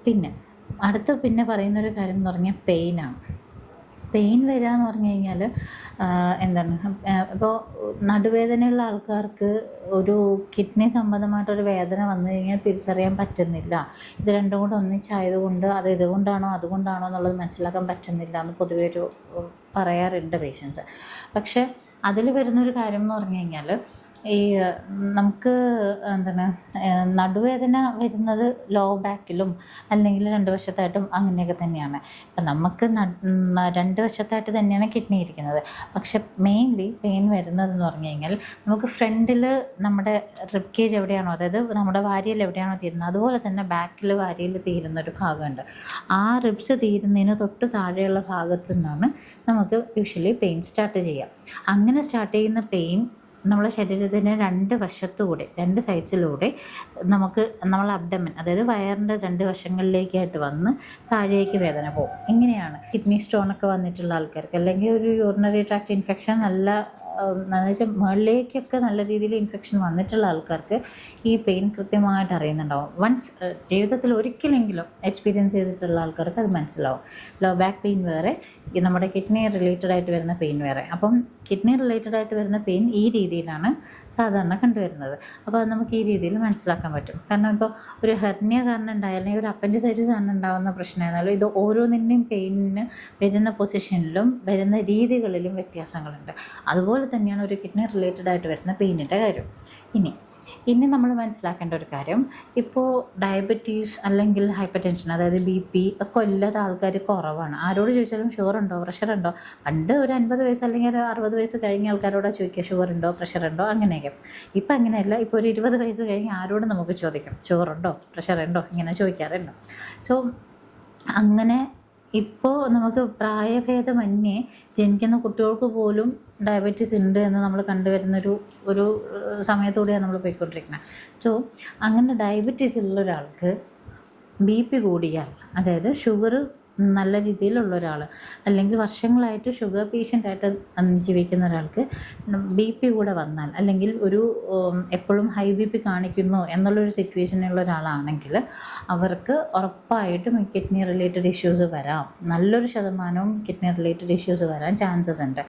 പിന്നെ പിന്നെ പറയുന്നൊരു കാര്യം എന്ന് പറഞ്ഞാൽ പെയിനാണ്. പെയിൻ വരിക എന്ന് പറഞ്ഞു കഴിഞ്ഞാൽ എന്താണ്, ഇപ്പോൾ നടുവേദനയുള്ള ആൾക്കാർക്ക് ഒരു കിഡ്നി സംബന്ധമായിട്ടൊരു വേദന വന്നു കഴിഞ്ഞാൽ തിരിച്ചറിയാൻ പറ്റുന്നില്ല. ഇത് രണ്ടും കൂടെ ഒന്നിച്ചായതുകൊണ്ട് അത് ഇതുകൊണ്ടാണോ അതുകൊണ്ടാണോ എന്നുള്ളത് മനസ്സിലാക്കാൻ പറ്റുന്നില്ല എന്ന് പൊതുവെ ഒരു പറയാറുണ്ട് പേഷ്യൻസ്. പക്ഷെ അതിൽ വരുന്നൊരു കാര്യം എന്ന് പറഞ്ഞു കഴിഞ്ഞാൽ ഈ നമുക്ക് എന്താണ് നടുവേദന വരുന്നത് ലോ ബാക്കിലും അല്ലെങ്കിൽ രണ്ട് വശത്തായിട്ടും അങ്ങനെയൊക്കെ തന്നെയാണ്. ഇപ്പം നമുക്ക് രണ്ട് വശത്തായിട്ട് തന്നെയാണ് കിഡ്നി ഇരിക്കുന്നത്. പക്ഷെ മെയിൻലി പെയിൻ വരുന്നതെന്ന് പറഞ്ഞു കഴിഞ്ഞാൽ നമുക്ക് ഫ്രണ്ടിൽ നമ്മുടെ റിബ് കേജ് എവിടെയാണോ, അതായത് നമ്മുടെ വാരിയൽ എവിടെയാണോ തീരുന്നത് അതുപോലെ തന്നെ ബാക്കിൽ വാരിയൽ തീരുന്നൊരു ഭാഗമുണ്ട്. ആ റിബ്സ് തീരുന്നതിന് തൊട്ട് താഴെയുള്ള ഭാഗത്തു നിന്നാണ് നമുക്ക് യൂഷ്വലി പെയിൻ സ്റ്റാർട്ട് ചെയ്യുക. അങ്ങനെ സ്റ്റാർട്ട് ചെയ്യുന്ന പെയിൻ നമ്മളെ ശരീരത്തിൻ്റെ രണ്ട് സൈഡ്സിലൂടെ നമുക്ക് നമ്മളെ അബ്ഡമൻ, അതായത് വയറിൻ്റെ രണ്ട് വശങ്ങളിലേക്കായിട്ട് വന്ന് താഴേക്ക് വേദന പോകും. ഇങ്ങനെയാണ് കിഡ്നി സ്റ്റോണൊക്കെ വന്നിട്ടുള്ള ആൾക്കാർക്ക്, അല്ലെങ്കിൽ ഒരു യൂറിനറി ട്രാക്ട് ഇൻഫെക്ഷൻ എന്ന് വെച്ചാൽ മുകളിലേക്കൊക്കെ നല്ല രീതിയിൽ ഇൻഫെക്ഷൻ വന്നിട്ടുള്ള ആൾക്കാർക്ക് ഈ പെയിൻ കൃത്യമായിട്ട് അറിയുന്നുണ്ടാവും. വൺസ് ജീവിതത്തിൽ ഒരിക്കലെങ്കിലും എക്സ്പീരിയൻസ് ചെയ്തിട്ടുള്ള ആൾക്കാർക്ക് അത് മനസ്സിലാവും. ലോ ബാക്ക് പെയിൻ വേറെ, നമ്മുടെ കിഡ്നി റിലേറ്റഡ് ആയിട്ട് വരുന്ന പെയിൻ വേറെ. അപ്പം കിഡ്നി റിലേറ്റഡ് ആയിട്ട് വരുന്ന പെയിൻ ഈ രീതിയിലാണ് സാധാരണ കണ്ടുവരുന്നത്. അപ്പോൾ അത് നമുക്ക് ഈ രീതിയിൽ മനസ്സിലാക്കാൻ പറ്റും. കാരണം ഇപ്പോൾ ഒരു ഹെർണിയ കാരണം ഉണ്ടായാൽ, അല്ലെങ്കിൽ ഒരു അപ്പൻഡിസൈറ്റിസ് കാരണം ഉണ്ടാകുന്ന പ്രശ്നമായിരുന്നാലും ഇത് ഓരോന്നിൻ്റെയും പെയിനിന് വരുന്ന പൊസിഷനിലും വരുന്ന രീതികളിലും വ്യത്യാസങ്ങളുണ്ട്. അതുപോലെ തന്നെയാണ് ഒരു കിഡ്നി റിലേറ്റഡ് ആയിട്ട് വരുന്ന പെയിനിൻ്റെ കാര്യം. ഇനി നമ്മൾ മനസ്സിലാക്കേണ്ട ഒരു കാര്യം, ഇപ്പോൾ ഡയബറ്റീസ് അല്ലെങ്കിൽ ഹൈപ്പർ ടെൻഷൻ, അതായത് BP ഒക്കെ ഇല്ലാത്ത ആൾക്കാർ കുറവാണ്. ആരോട് ചോദിച്ചാലും ഷുഗറുണ്ടോ പ്രഷറുണ്ടോ, പണ്ട് ഒരു 50 വയസ്സ് അല്ലെങ്കിൽ ഒരു 60 വയസ്സ് കഴിഞ്ഞ ആൾക്കാരോട് ചോദിക്കുക ഷുഗറുണ്ടോ പ്രഷറുണ്ടോ അങ്ങനെയൊക്കെ. ഇപ്പം അങ്ങനെയല്ല. ഇപ്പോൾ ഒരു 20 വയസ്സ് കഴിഞ്ഞ് ആരോടും നമുക്ക് ചോദിക്കാം ഷുഗറുണ്ടോ പ്രഷറുണ്ടോ ഇങ്ങനെ ചോദിക്കാറുണ്ട്. സോ അങ്ങനെ ഇപ്പോൾ നമുക്ക് പ്രായഭേദമന്യേ ജനിക്കുന്ന കുട്ടികൾക്ക് പോലും ഡയബറ്റീസ് ഉണ്ട് എന്ന് നമ്മൾ കണ്ടുവരുന്നൊരു സമയത്തൂടെയാണ് നമ്മൾ പോയിക്കൊണ്ടിരിക്കുന്നത്. സോ അങ്ങനെ ഡയബറ്റീസ് ഉള്ള ഒരാൾക്ക് BP കൂടിയാൽ, അതായത് ഷുഗർ നല്ല രീതിയിലുള്ള ഒരാൾ, അല്ലെങ്കിൽ വർഷങ്ങളായിട്ട് ഷുഗർ പേഷ്യൻ്റായിട്ട് ജീവിക്കുന്ന ഒരാൾക്ക് BP കൂടെ വന്നാൽ, അല്ലെങ്കിൽ ഒരു എപ്പോഴും ഹൈ BP കാണിക്കുന്നു എന്നുള്ളൊരു സിറ്റുവേഷനുള്ള ഒരാളാണെങ്കിൽ അവർക്ക് ഉറപ്പായിട്ടും കിഡ്നി റിലേറ്റഡ് ഇഷ്യൂസ് വരാം. നല്ലൊരു ശതമാനവും കിഡ്നി റിലേറ്റഡ് ഇഷ്യൂസ് വരാൻ ചാൻസസ് ഉണ്ട്.